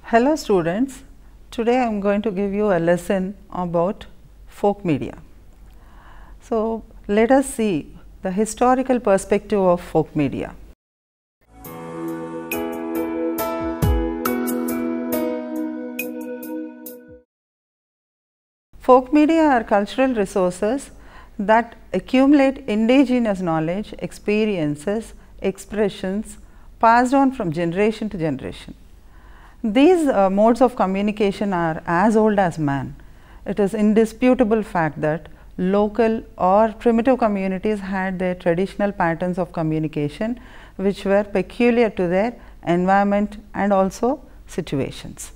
Hello students, today I am going to give you a lesson about folk media. So, let us see the historical perspective of folk media. Folk media are cultural resources that accumulate indigenous knowledge, experiences, expressions passed on from generation to generation. These modes of communication are as old as man. It is indisputable fact that local or primitive communities had their traditional patterns of communication which were peculiar to their environment and also situations.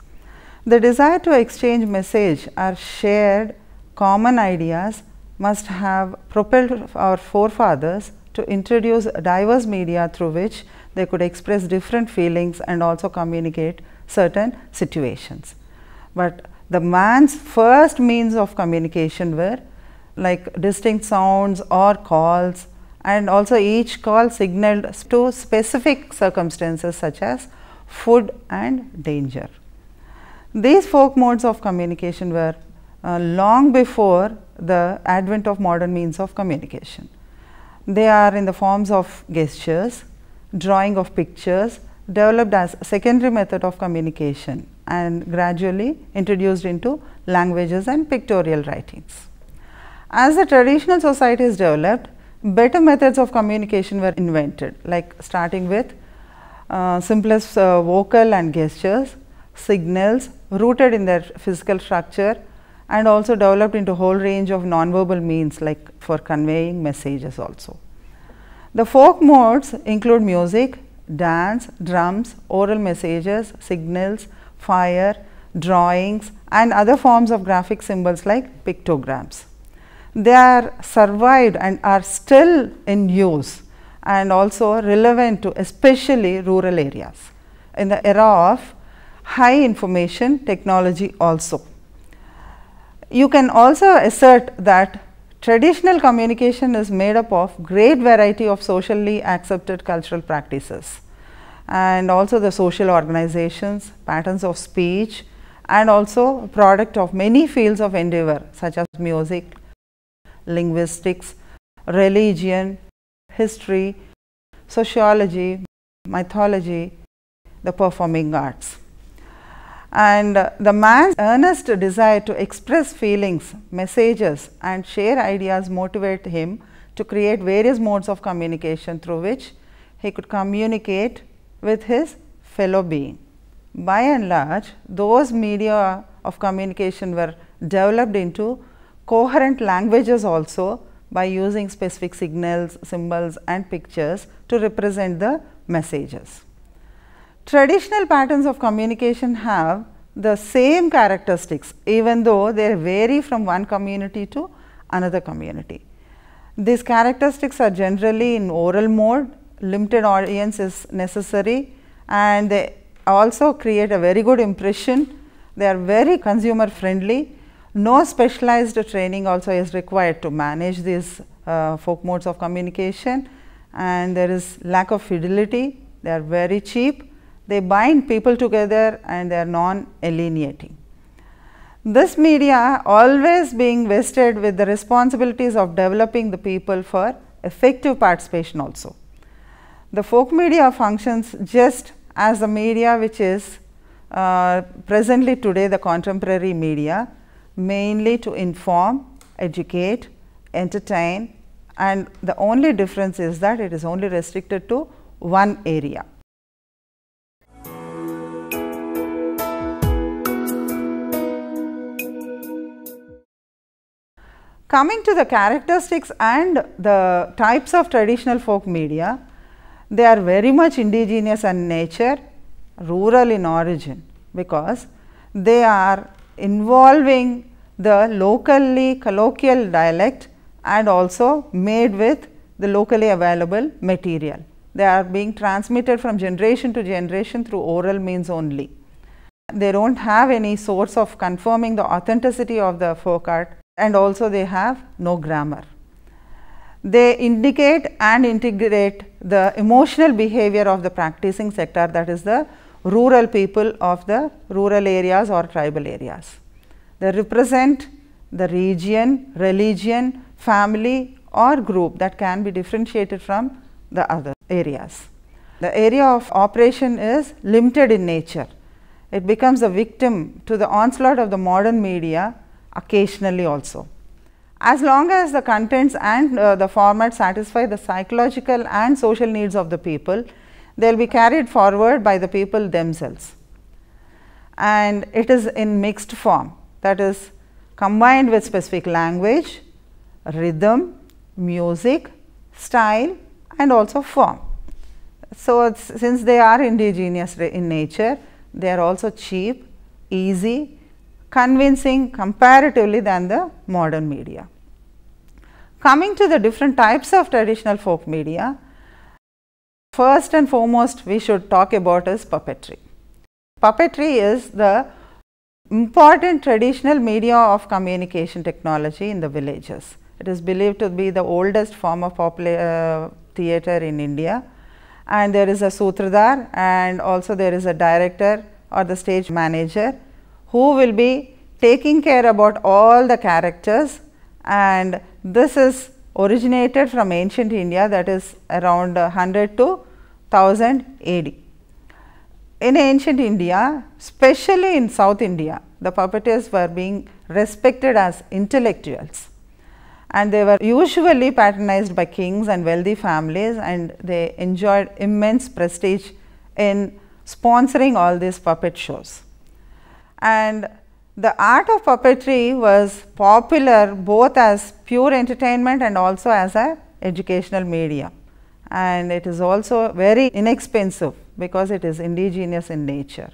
The desire to exchange message or shared common ideas must have propelled our forefathers to introduce diverse media through which they could express different feelings and also communicate certain situations. But the man's first means of communication were like distinct sounds or calls, and also each call signaled to specific circumstances such as food and danger. These folk modes of communication were long before the advent of modern means of communication. They are in the forms of gestures, drawing of pictures, developed as a secondary method of communication and gradually introduced into languages and pictorial writings. As the traditional societies developed, better methods of communication were invented, like starting with simplest vocal and gestures, signals rooted in their physical structure, and also developed into a whole range of non-verbal means like for conveying messages also. The folk modes include music, dance, drums, oral messages, signals, fire, drawings and other forms of graphic symbols like pictograms. They are survived and are still in use and also relevant to especially rural areas in the era of high information technology also. You can also assert that traditional communication is made up of great variety of socially accepted cultural practices and also the social organizations, patterns of speech and also a product of many fields of endeavor such as music, linguistics, religion, history, sociology, mythology, the performing arts. And the man's earnest desire to express feelings, messages and share ideas motivate him to create various modes of communication through which he could communicate with his fellow being. By and large, those media of communication were developed into coherent languages also by using specific signals, symbols and pictures to represent the messages. Traditional patterns of communication have the same characteristics even though they vary from one community to another community. These characteristics are generally in oral mode, limited audience is necessary and they also create a very good impression. They are very consumer friendly. No specialized training also is required to manage these folk modes of communication, and there is lack of fidelity. They are very cheap. They bind people together and they are non-alienating. This media always being vested with the responsibilities of developing the people for effective participation also. The folk media functions just as the media which is presently today the contemporary media, mainly to inform, educate, entertain, and the only difference is that it is only restricted to one area. Coming to the characteristics and the types of traditional folk media, they are very much indigenous in nature, rural in origin, because they are involving the locally colloquial dialect and also made with the locally available material. They are being transmitted from generation to generation through oral means only. They do not have any source of confirming the authenticity of the folk art, and also they have no grammar. They indicate and integrate the emotional behavior of the practicing sector, that is the rural people of the rural areas or tribal areas. They represent the region, religion, family or group that can be differentiated from the other areas. The area of operation is limited in nature. It becomes a victim to the onslaught of the modern media occasionally also. As long as the contents and the format satisfy the psychological and social needs of the people, they will be carried forward by the people themselves. And it is in mixed form, that is combined with specific language, rhythm, music, style and also form. So, since they are indigenous in nature, they are also cheap, easy, convincing comparatively than the modern media. Coming to the different types of traditional folk media, first and foremost we should talk about is puppetry. Puppetry is the important traditional media of communication technology in the villages. It is believed to be the oldest form of popular theatre in India, and there is a sutradhar and also there is a director or the stage manager who will be taking care about all the characters, and this is originated from ancient India, that is around 100 to 1000 AD. In ancient India, especially in South India, the puppeteers were being respected as intellectuals, and they were usually patronized by kings and wealthy families, and they enjoyed immense prestige in sponsoring all these puppet shows. And the art of puppetry was popular both as pure entertainment and also as an educational medium, and it is also very inexpensive because it is indigenous in nature.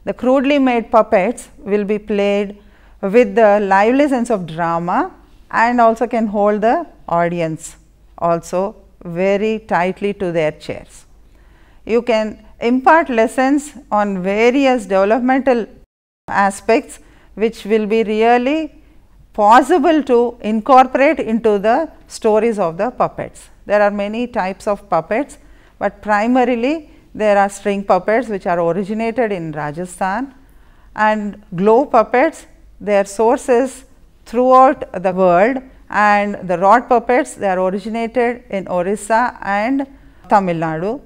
The crudely made puppets will be played with the lively sense of drama and also can hold the audience also very tightly to their chairs. You can impart lessons on various developmental aspects which will be really possible to incorporate into the stories of the puppets. There are many types of puppets, but primarily there are string puppets which are originated in Rajasthan, and glow puppets, their sources throughout the world, and the rod puppets, they are originated in Orissa and Tamil Nadu.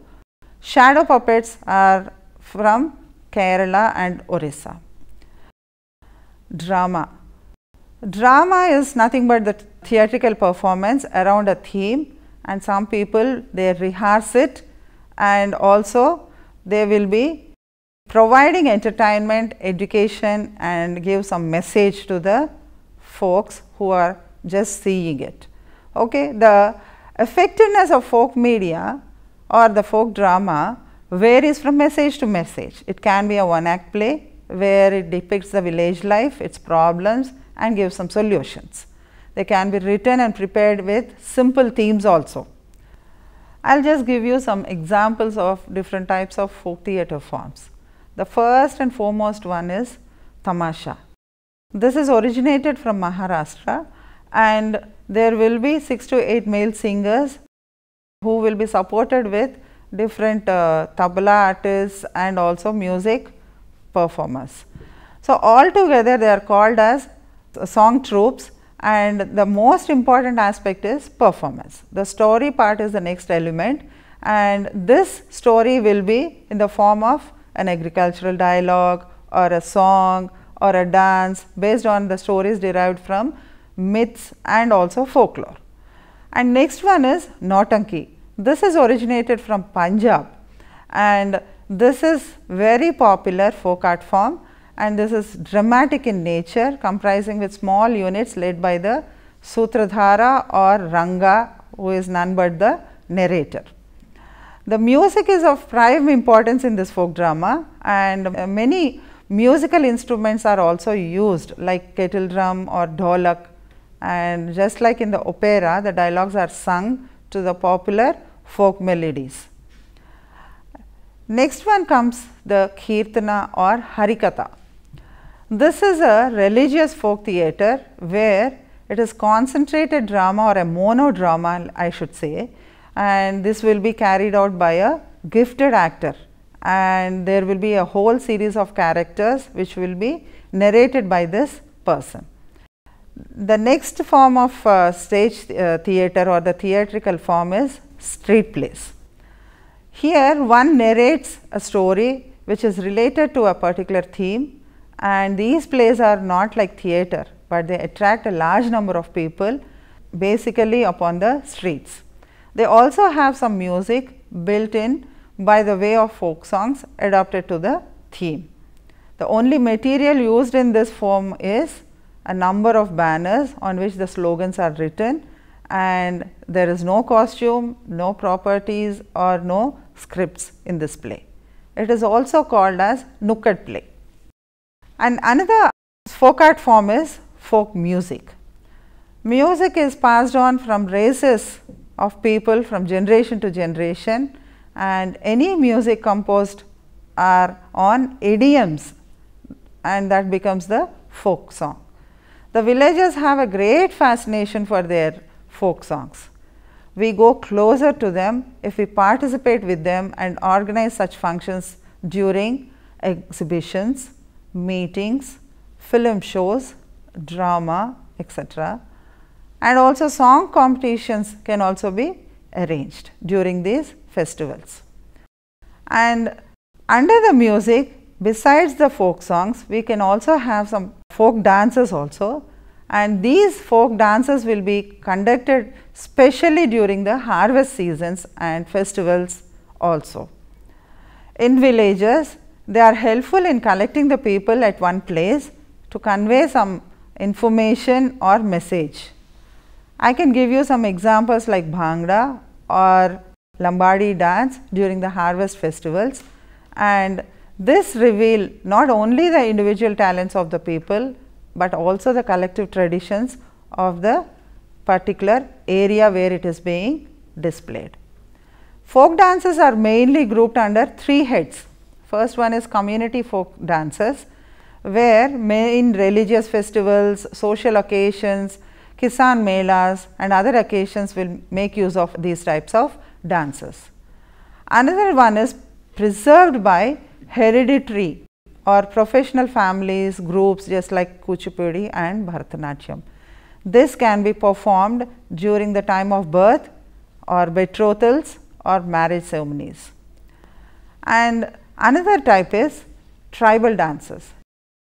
Shadow puppets are from Kerala and Orissa. Drama. Drama is nothing but the theatrical performance around a theme, and some people they rehearse it, and also they will be providing entertainment, education and give some message to the folks who are just seeing it. Okay. The effectiveness of folk media or the folk drama varies from message to message. It can be a one-act play where it depicts the village life, its problems and gives some solutions. They can be written and prepared with simple themes also. I will just give you some examples of different types of folk theatre forms. The first and foremost one is Tamasha. This is originated from Maharashtra, and there will be 6 to 8 male singers who will be supported with different tabla artists and also music performers. So, altogether they are called as song troupes, and the most important aspect is performance. The story part is the next element, and this story will be in the form of an agricultural dialogue or a song or a dance based on the stories derived from myths and also folklore. And next one is Nautanki. This is originated from Punjab, and this is very popular folk art form, and this is dramatic in nature, comprising with small units led by the Sutradhara or Ranga, who is none but the narrator. The music is of prime importance in this folk drama, and many musical instruments are also used like kettle drum or dholak, and just like in the opera, the dialogues are sung to the popular folk melodies. Next one comes the Kirtana or Harikatha. This is a religious folk theatre where it is concentrated drama or a monodrama, I should say, and this will be carried out by a gifted actor, and there will be a whole series of characters which will be narrated by this person. The next form of stage theatre or the theatrical form is street plays. Here one narrates a story which is related to a particular theme, and these plays are not like theatre, but they attract a large number of people basically upon the streets. They also have some music built in by the way of folk songs adapted to the theme. The only material used in this form is a number of banners on which the slogans are written, and there is no costume, no properties or no scripts in this play. It is also called as nukkad play. And another folk art form is folk music. Music is passed on from races of people from generation to generation, and any music composed are on idioms, and that becomes the folk song. The villagers have a great fascination for their folk songs. We go closer to them if we participate with them and organize such functions during exhibitions, meetings, film shows, drama, etc. And also song competitions can also be arranged during these festivals. And under the music, besides the folk songs, we can also have some folk dances also, and these folk dances will be conducted specially during the harvest seasons and festivals also. In villages, they are helpful in collecting the people at one place to convey some information or message. I can give you some examples like Bhangra or Lambadi dance during the harvest festivals, and this reveal not only the individual talents of the people, but also the collective traditions of the particular area where it is being displayed. Folk dances are mainly grouped under three heads. First one is community folk dances, where in religious festivals, social occasions, Kisan Melas and other occasions will make use of these types of dances. Another one is preserved by hereditary or professional families, groups just like Kuchipudi and Bharatanatyam. This can be performed during the time of birth or betrothals or marriage ceremonies. And another type is tribal dances.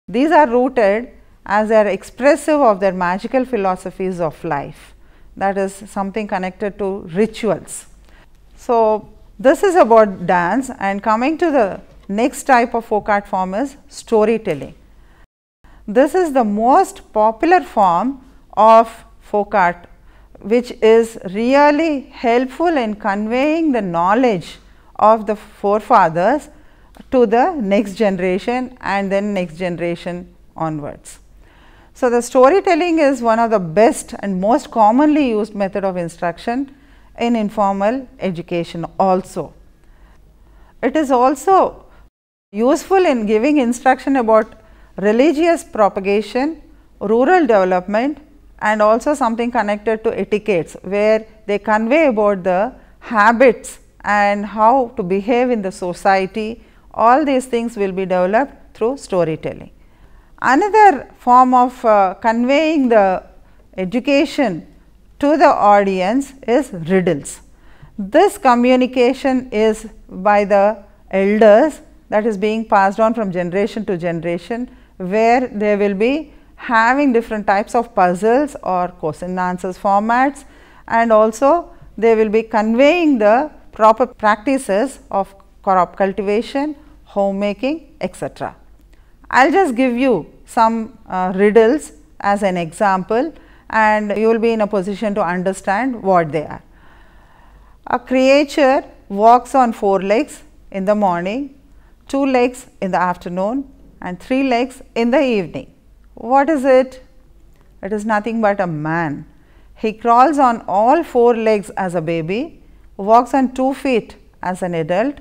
These are rooted as they are expressive of their magical philosophies of life, that is something connected to rituals. So, this is about dance, and coming to the next type of folk art form is storytelling. This is the most popular form of folk art, which is really helpful in conveying the knowledge of the forefathers to the next generation and then next generation onwards. So, the storytelling is one of the best and most commonly used method of instruction in informal education also. It is also useful in giving instruction about religious propagation, rural development, and also something connected to etiquettes, where they convey about the habits and how to behave in the society. All these things will be developed through storytelling. Another form of conveying the education to the audience is riddles. This communication is by the elders, that is being passed on from generation to generation, where they will be having different types of puzzles or question and answers formats, and also they will be conveying the proper practices of crop cultivation, homemaking, etc. I will just give you some riddles as an example, and you will be in a position to understand what they are. A creature walks on 4 legs in the morning, 2 legs in the afternoon, and 3 legs in the evening. What is it? It is nothing but a man. He crawls on all 4 legs as a baby, walks on 2 feet as an adult,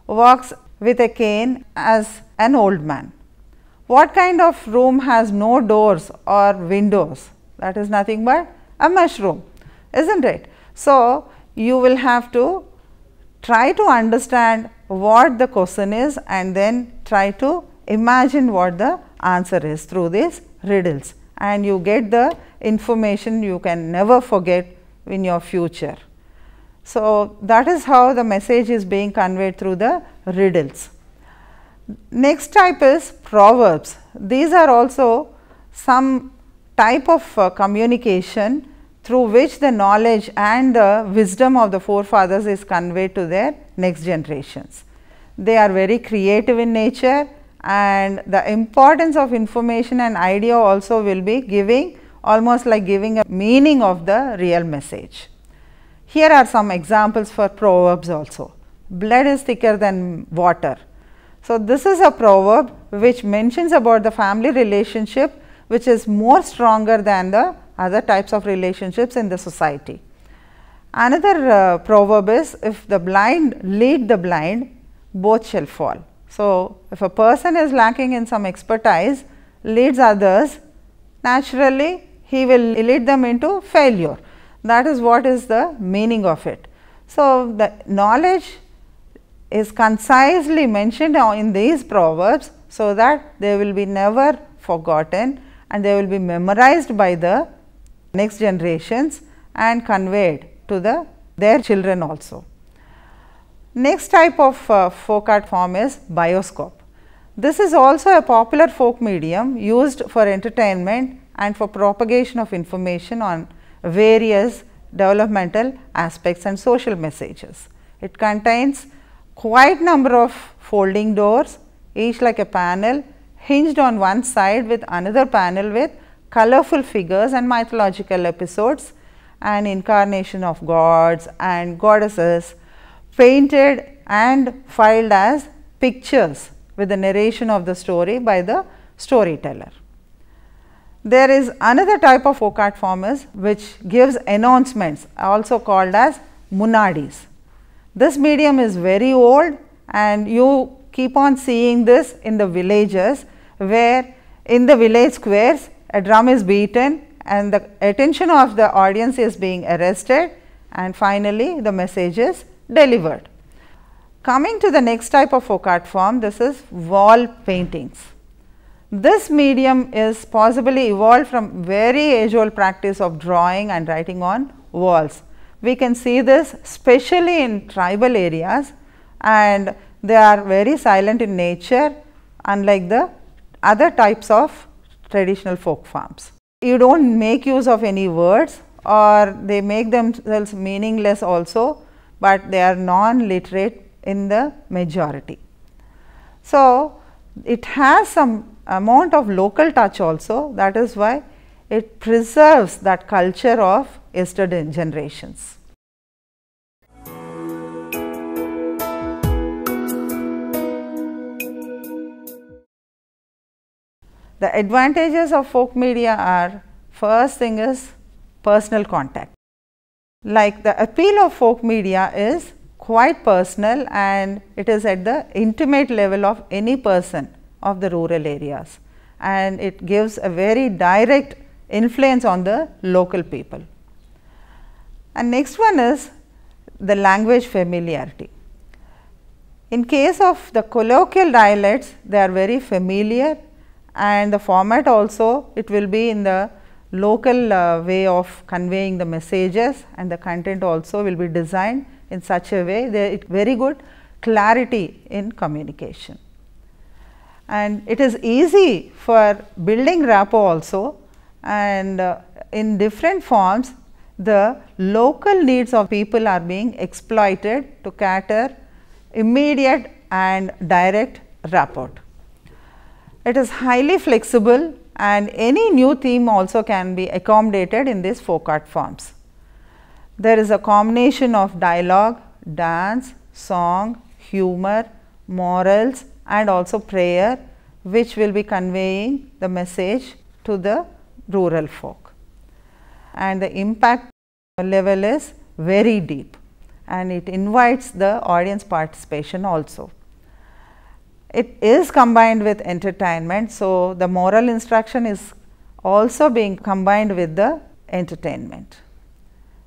walks with a cane as an old man. What kind of room has no doors or windows? That is nothing but a mushroom, isn't it? So, you will have to try to understand what the question is and then try to imagine what the answer is through these riddles, and you get the information you can never forget in your future. So, that is how the message is being conveyed through the riddles. Next type is proverbs. These are also some type of communication through which the knowledge and the wisdom of the forefathers is conveyed to their next generations. They are very creative in nature, and the importance of information and idea also will be giving, almost like giving a meaning of the real message. Here are some examples for proverbs also. Blood is thicker than water. So, this is a proverb which mentions about the family relationship, which is more stronger than the other types of relationships in the society. Another proverb is, if the blind lead the blind, both shall fall. So, if a person is lacking in some expertise, leads others, naturally he will lead them into failure. That is what is the meaning of it. So, the knowledge is concisely mentioned in these proverbs, so that they will be never forgotten and they will be memorized by the next generations and conveyed to their children also. Next type of folk art form is Bioscope. This is also a popular folk medium used for entertainment and for propagation of information on various developmental aspects and social messages. It contains quite number of folding doors, each like a panel hinged on one side with another panel with colorful figures and mythological episodes and incarnation of gods and goddesses, painted and filed as pictures with the narration of the story by the storyteller. There is another type of folk art form which gives announcements, also called as Munadis. This medium is very old, and you keep on seeing this in the villages, where in the village squares a drum is beaten and the attention of the audience is being arrested, and finally the message is delivered. Coming to the next type of folk art form, this is wall paintings. This medium is possibly evolved from very age old practice of drawing and writing on walls. We can see this especially in tribal areas, and they are very silent in nature, unlike the other types of traditional folk forms. You do not make use of any words, or they make themselves meaningless also, but they are non-literate in the majority. So, it has some amount of local touch also, that is why it preserves that culture of yesterday generations. The advantages of folk media are, first thing is personal contact. Like the appeal of folk media is quite personal, and it is at the intimate level of any person of the rural areas, and it gives a very direct influence on the local people. And next one is the language familiarity. In case of the colloquial dialects, they are very familiar, and the format also, it will be in the local way of conveying the messages, and the content also will be designed in such a way that it very good clarity in communication. And it is easy for building rapport also, and in different forms the local needs of people are being exploited to cater immediate and direct rapport. It is highly flexible, and any new theme also can be accommodated in these folk art forms. There is a combination of dialogue, dance, song, humor, morals, and also prayer, which will be conveying the message to the rural folk. And the impact level is very deep, and it invites the audience participation also. It is combined with entertainment, so the moral instruction is also being combined with the entertainment.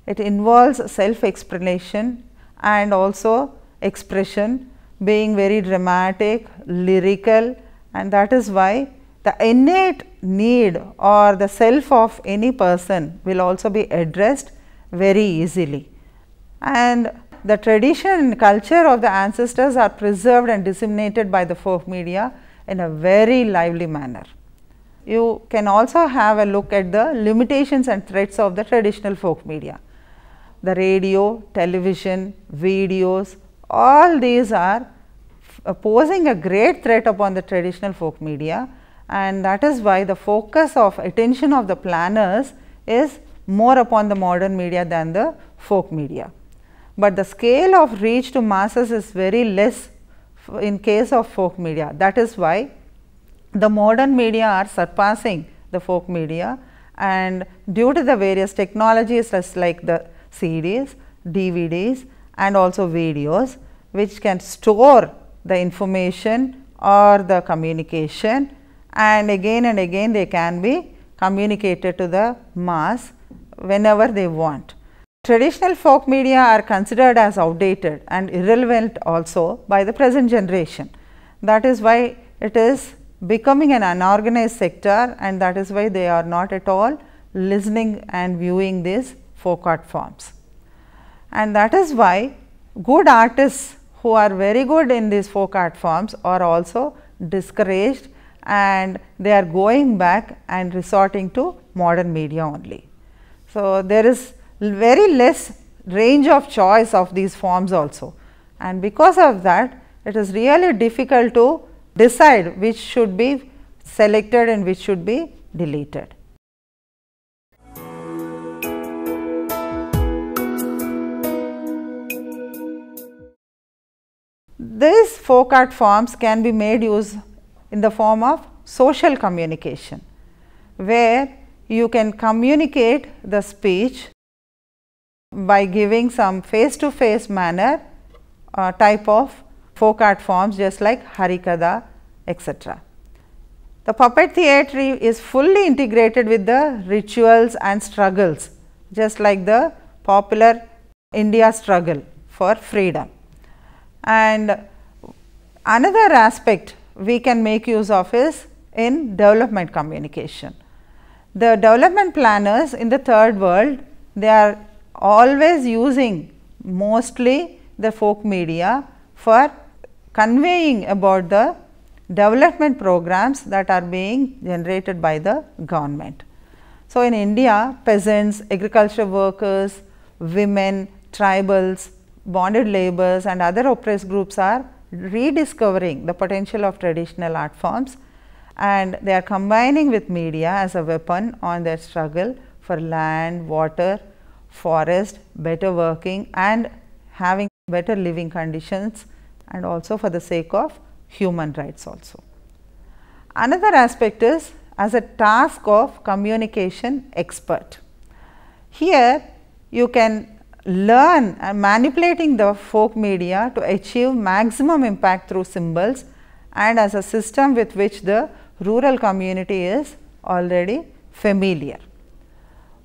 It involves self explanation and also expression being very dramatic, lyrical, and that is why the innate need or the self of any person will also be addressed very easily. And the tradition and culture of the ancestors are preserved and disseminated by the folk media in a very lively manner. You can also have a look at the limitations and threats of the traditional folk media. The radio, television, videos, all these are posing a great threat upon the traditional folk media, and that is why the focus of attention of the planners is more upon the modern media than the folk media. But the scale of reach to masses is very less in case of folk media. That is why the modern media are surpassing the folk media, and due to the various technologies like the CDs, DVDs and also videos, which can store the information or the communication, and again they can be communicated to the mass whenever they want. Traditional folk media are considered as outdated and irrelevant also by the present generation. That is why it is becoming an unorganized sector, and that is why they are not at all listening and viewing these folk art forms. And that is why good artists who are very good in these folk art forms are also discouraged, and they are going back and resorting to modern media only. So, there is very less range of choice of these forms also, and because of that it is really difficult to decide which should be selected and which should be deleted. These folk art forms can be made use in the form of social communication, where you can communicate the speech by giving some face-to-face manner type of folk art forms, just like Harikatha, etc. The puppet theatre is fully integrated with the rituals and struggles, just like the popular India struggle for freedom. And another aspect we can make use of is in development communication. The development planners in the third world, they are always using mostly the folk media for conveying about the development programs that are being generated by the government. So, in India, peasants, agriculture workers, women, tribals, bonded laborers and other oppressed groups are rediscovering the potential of traditional art forms, and they are combining with media as a weapon on their struggle for land, water, forest, better working and having better living conditions, and also for the sake of human rights also. Another aspect is as a task of communication expert. Here you can learn manipulating the folk media to achieve maximum impact through symbols, and as a system with which the rural community is already familiar.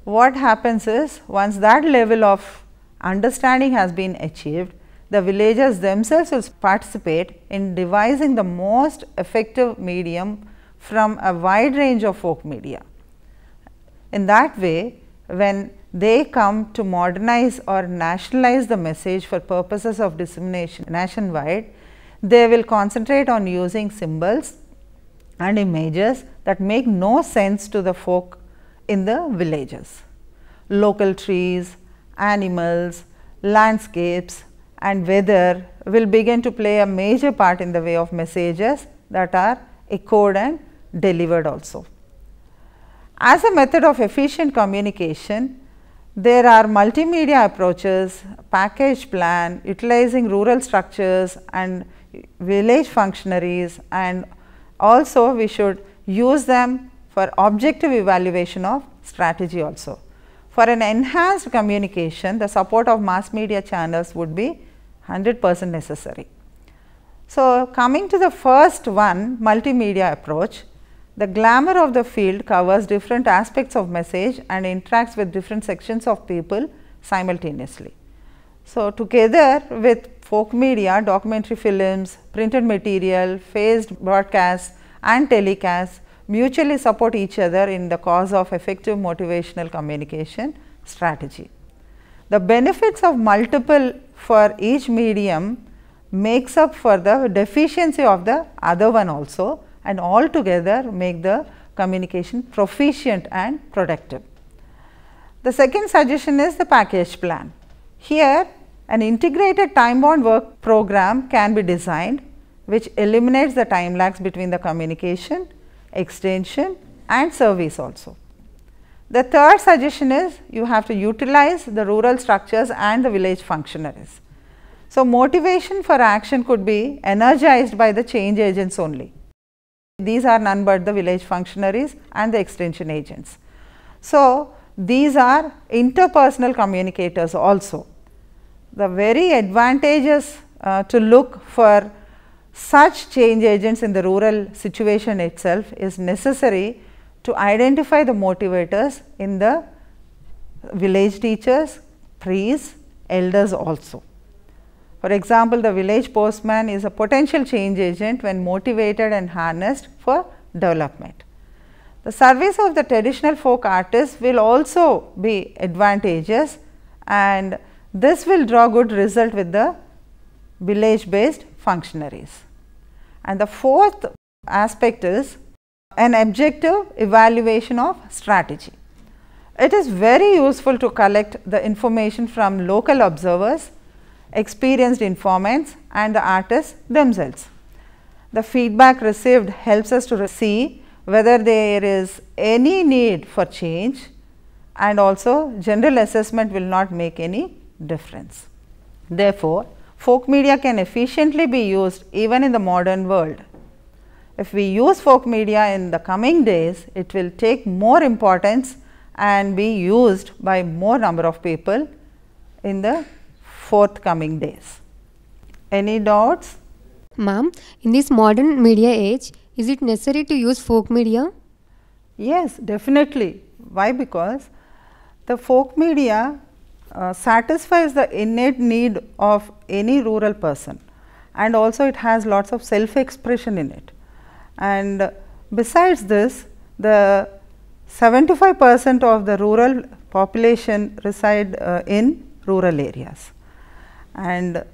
What happens is, once that level of understanding has been achieved, the villagers themselves will participate in devising the most effective medium from a wide range of folk media. In that way, when they come to modernize or nationalize the message for purposes of dissemination nationwide, they will concentrate on using symbols and images that make no sense to the folk in the villages. Local trees, animals, landscapes and weather will begin to play a major part in the way of messages that are echoed and delivered also. As a method of efficient communication, there are multimedia approaches, package plan, utilizing rural structures and village functionaries, and also we should use them for objective evaluation of strategy also. For an enhanced communication, the support of mass media channels would be 100% necessary. So, coming to the first one, multimedia approach, the glamour of the field covers different aspects of message and interacts with different sections of people simultaneously. So, together with folk media, documentary films, printed material, phased broadcasts and telecasts mutually support each other in the cause of effective motivational communication strategy. The benefits of multiple for each medium makes up for the deficiency of the other one also, and all together make the communication proficient and productive. The second suggestion is the package plan. Here an integrated time bound work program can be designed which eliminates the time lags between the communication, extension and service also. The third suggestion is you have to utilize the rural structures and the village functionaries. So, motivation for action could be energized by the change agents only. These are none but the village functionaries and the extension agents. So, these are interpersonal communicators also. The very advantageous to look for such change agents in the rural situation itself is necessary to identify the motivators in the village teachers, priests, elders also. For example, the village postman is a potential change agent when motivated and harnessed for development. The service of the traditional folk artists will also be advantageous, and this will draw good result with the village based functionaries. And the fourth aspect is an objective evaluation of strategy. It is very useful to collect the information from local observers, experienced informants and the artists themselves. The feedback received helps us to see whether there is any need for change, and also general assessment will not make any difference. Therefore, folk media can efficiently be used even in the modern world. If we use folk media in the coming days, it will take more importance and be used by more number of people in the forthcoming days. Any doubts? Ma'am, in this modern media age, is it necessary to use folk media? Yes, definitely. Why? Because the folk media satisfies the innate need of any rural person, and also it has lots of self expression in it. And besides this, the 75% of the rural population reside in rural areas, and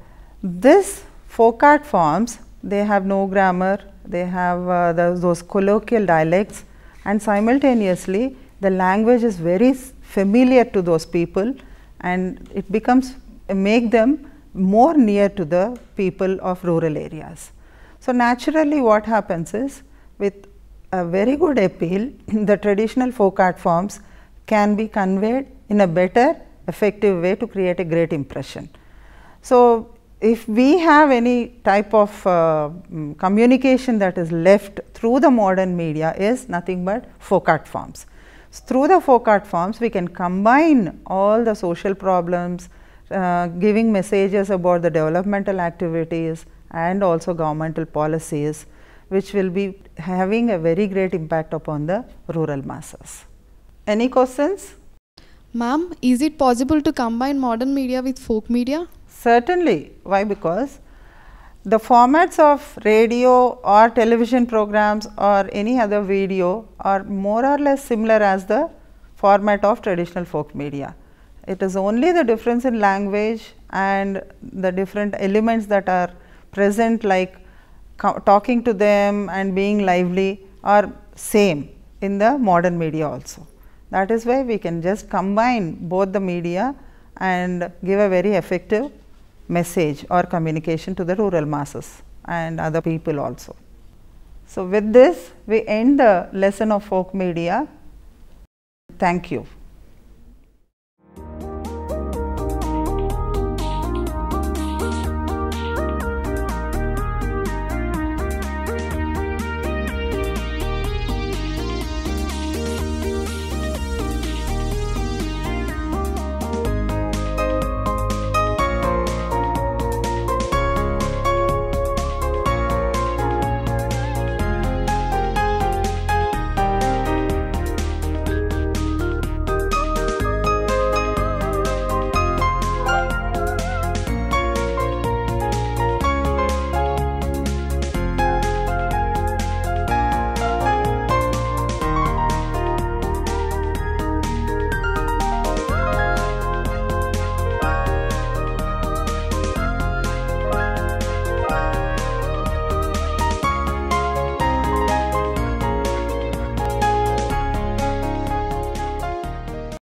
this folk art forms, they have no grammar, they have those colloquial dialects, and simultaneously the language is very familiar to those people, and it becomes make them more near to the people of rural areas. So, naturally what happens is, with a very good appeal, the traditional folk art forms can be conveyed in a better effective way to create a great impression. So, if we have any type of communication that is left through the modern media is nothing but folk art forms. So, through the folk art forms we can combine all the social problems, giving messages about the developmental activities and also governmental policies, which will be having a very great impact upon the rural masses. Any questions? Ma'am, is it possible to combine modern media with folk media? Certainly. Why? Because the formats of radio or television programs or any other video are more or less similar as the format of traditional folk media. It is only the difference in language and the different elements that are present, like talking to them and being lively, are same in the modern media also. That is why we can just combine both the media and give a very effective message or communication to the rural masses and other people also. So, with this we end the lesson of folk media. Thank you.